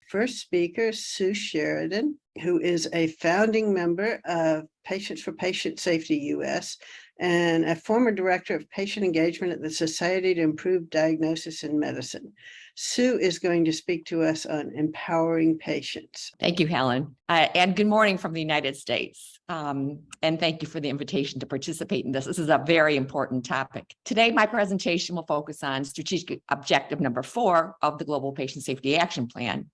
first speaker, Sue Sheridan, who is a founding member of Patients for Patient Safety US and a former director of patient engagement at the Society to Improve Diagnosis in Medicine. Sue is going to speak to us on empowering patients. Thank you, Helen. And good morning from the United States. And thank you for the invitation to participate in this. This is a very important topic. Today, my presentation will focus on strategic objective number 4 of the Global Patient Safety Action Plan,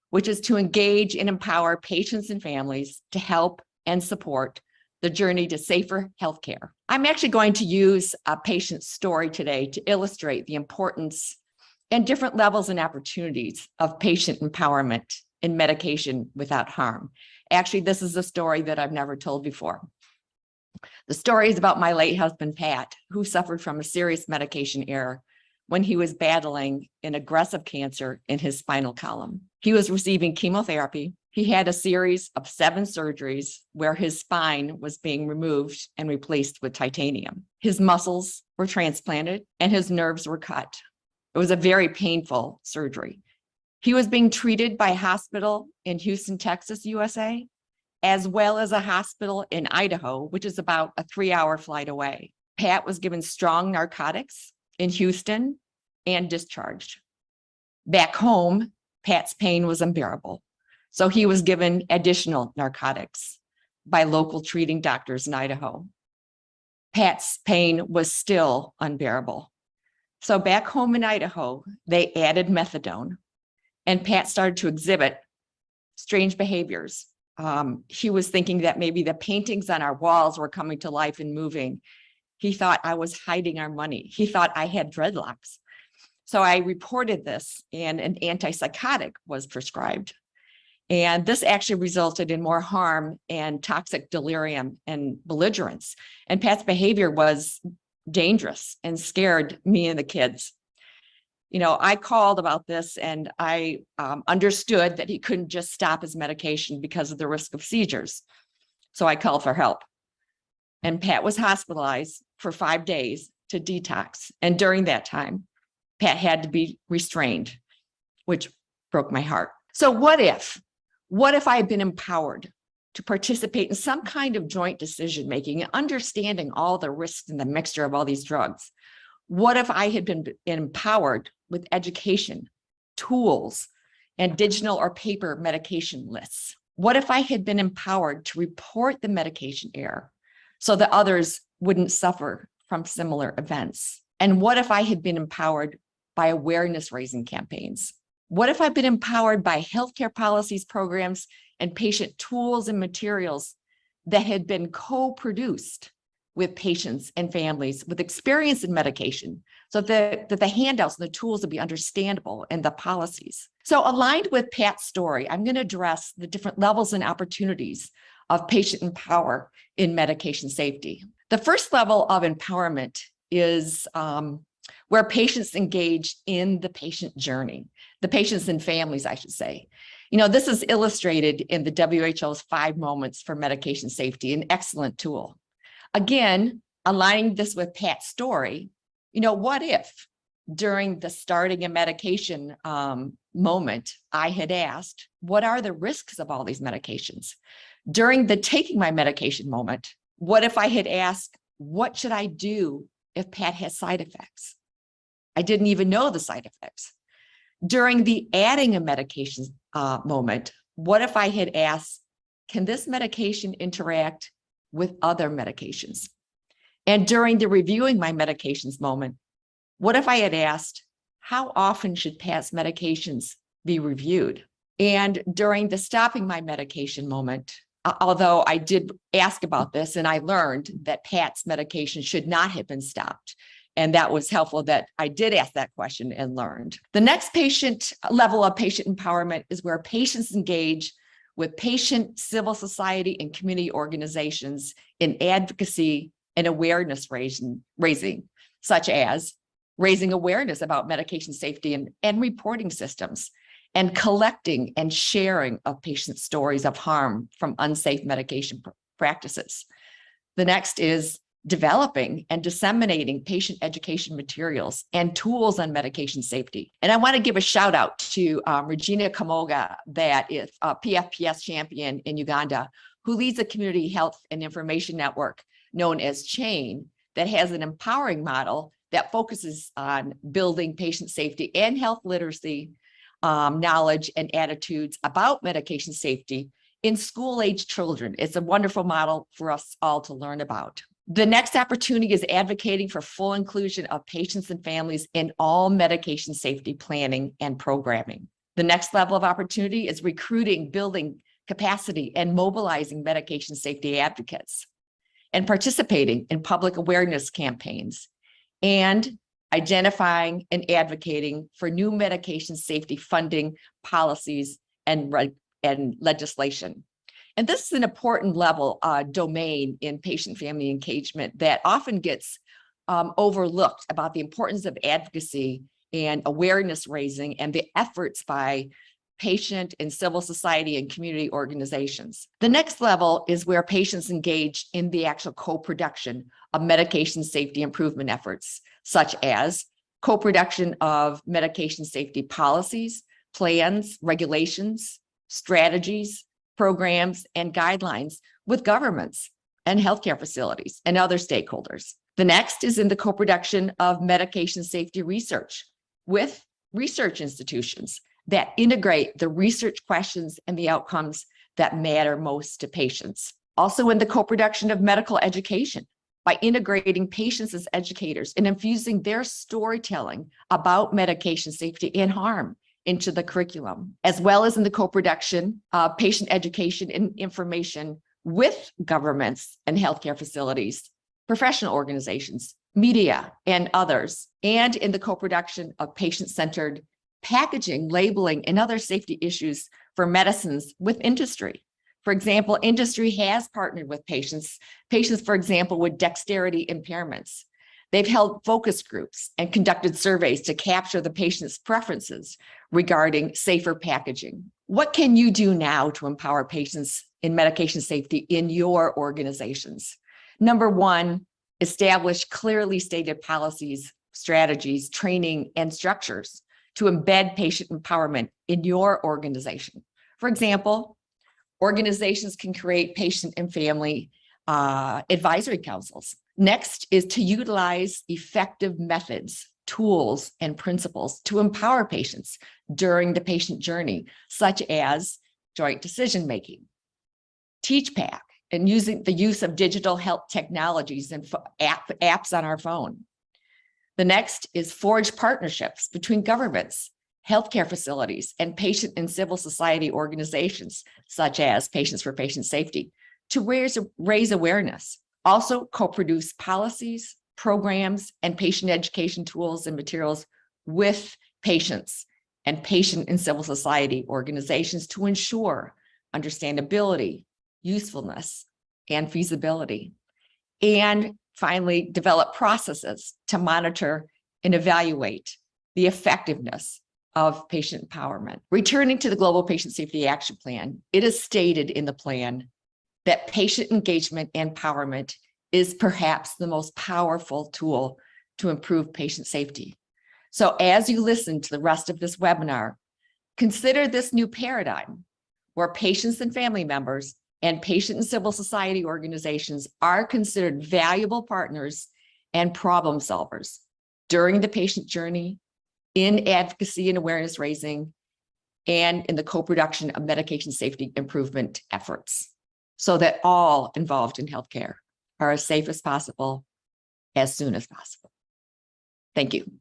which is to engage and empower patients and families to help and support the journey to safer healthcare. I'm actually going to use a patient story today to illustrate the importance and different levels and opportunities of patient empowerment in medication without harm. Actually, this is a story that I've never told before. The story is about my late husband, Pat, who suffered from a serious medication error when he was battling an aggressive cancer in his spinal column. He was receiving chemotherapy. He had a series of 7 surgeries where his spine was being removed and replaced with titanium. His muscles were transplanted and his nerves were cut. It was a very painful surgery. He was being treated by a hospital in Houston, Texas, USA, as well as a hospital in Idaho, which is about a 3-hour flight away. Pat was given strong narcotics in Houston and discharged. Back home, Pat's pain was unbearable. So he was given additional narcotics by local treating doctors in Idaho. Pat's pain was still unbearable. So back home in Idaho, they added methadone, and Pat started to exhibit strange behaviors. He was thinking that maybe the paintings on our walls were coming to life and moving. He thought I was hiding our money. He thought I had dreadlocks. So I reported this, and an antipsychotic was prescribed. And this actually resulted in more harm and toxic delirium and belligerence. And Pat's behavior was dangerous and scared me and the kids. You know, I called about this, and I understood that he couldn't just stop his medication because of the risk of seizures. So I called for help. And Pat was hospitalized for 5 days to detox. And during that time, Pat had to be restrained, which broke my heart. So what if I had been empowered to participate in some kind of joint decision-making and understanding all the risks and the mixture of all these drugs? What if I had been empowered with education, tools, and digital or paper medication lists? What if I had been empowered to report the medication error so that others wouldn't suffer from similar events? And what if I had been empowered by awareness-raising campaigns? What if I've been empowered by healthcare policies, programs, and patient tools and materials that had been co-produced with patients and families with experience in medication, so that the handouts and the tools would be understandable and the policies? So aligned with Pat's story, I'm going to address the different levels and opportunities of patient empower in medication safety. The first level of empowerment is where patients engage in the patient journey, the patients and families, I should say. You know, this is illustrated in the WHO's 5 moments for medication safety, an excellent tool. Again, aligning this with Pat's story, you know, what if during the starting a medication moment, I had asked, what are the risks of all these medications? During the taking my medication moment, what if I had asked, what should I do if Pat has side effects? I didn't even know the side effects. During the adding a medication moment, what if I had asked, can this medication interact with other medications? And during the reviewing my medications moment, what if I had asked, how often should Pat's medications be reviewed? And during the stopping my medication moment, although I did ask about this and I learned that Pat's medication should not have been stopped. And that was helpful that I did ask that question and learned. The next patient level of patient empowerment is where patients engage with patient, civil society, and community organizations in advocacy and awareness raising, such as raising awareness about medication safety and reporting systems, and collecting and sharing of patient stories of harm from unsafe medication practices. The next is developing and disseminating patient education materials and tools on medication safety. And I want to give a shout out to Regina Kamoga, that is a PFPS champion in Uganda, who leads a community health and information network known as CHAIN, that has an empowering model that focuses on building patient safety and health literacy, knowledge and attitudes about medication safety in school-age children. It's a wonderful model for us all to learn about. The next opportunity is advocating for full inclusion of patients and families in all medication safety planning and programming. The next level of opportunity is recruiting, building capacity, and mobilizing medication safety advocates, and participating in public awareness campaigns, and identifying and advocating for new medication safety funding policies and legislation. And this is an important level domain in patient-family engagement that often gets overlooked, about the importance of advocacy and awareness raising and the efforts by patient and civil society and community organizations. The next level is where patients engage in the actual co-production of medication safety improvement efforts, such as co-production of medication safety policies, plans, regulations, strategies, programs, and guidelines with governments and healthcare facilities and other stakeholders. The next is in the co-production of medication safety research with research institutions that integrate the research questions and the outcomes that matter most to patients. Also in the co-production of medical education by integrating patients as educators and infusing their storytelling about medication safety and harm into the curriculum, as well as in the co-production of patient education and information with governments and healthcare facilities, professional organizations, media, and others, and in the co-production of patient-centered packaging, labeling, and other safety issues for medicines with industry. For example, industry has partnered with patients, for example, with dexterity impairments. They've held focus groups and conducted surveys to capture the patient's preferences regarding safer packaging. What can you do now to empower patients in medication safety in your organizations? Number one, establish clearly stated policies, strategies, training, and structures to embed patient empowerment in your organization. For example, organizations can create patient and family advisory councils. Next is to utilize effective methods, tools, and principles to empower patients during the patient journey, such as joint decision-making, TeachPack, and using the use of digital health technologies and apps on our phone. The next is forge partnerships between governments, healthcare facilities, and patient and civil society organizations, such as Patients for Patient Safety, to raise awareness. Also co-produce policies, programs, and patient education tools and materials with patients and patient and civil society organizations to ensure understandability, usefulness, and feasibility. And finally, develop processes to monitor and evaluate the effectiveness of patient empowerment. Returning to the Global Patient Safety Action Plan, it is stated in the plan that patient engagement and empowerment is perhaps the most powerful tool to improve patient safety. So as you listen to the rest of this webinar, consider this new paradigm where patients and family members and patient and civil society organizations are considered valuable partners and problem solvers during the patient journey, in advocacy and awareness raising, and in the co-production of medication safety improvement efforts, so that all involved in healthcare are as safe as possible, as soon as possible. Thank you.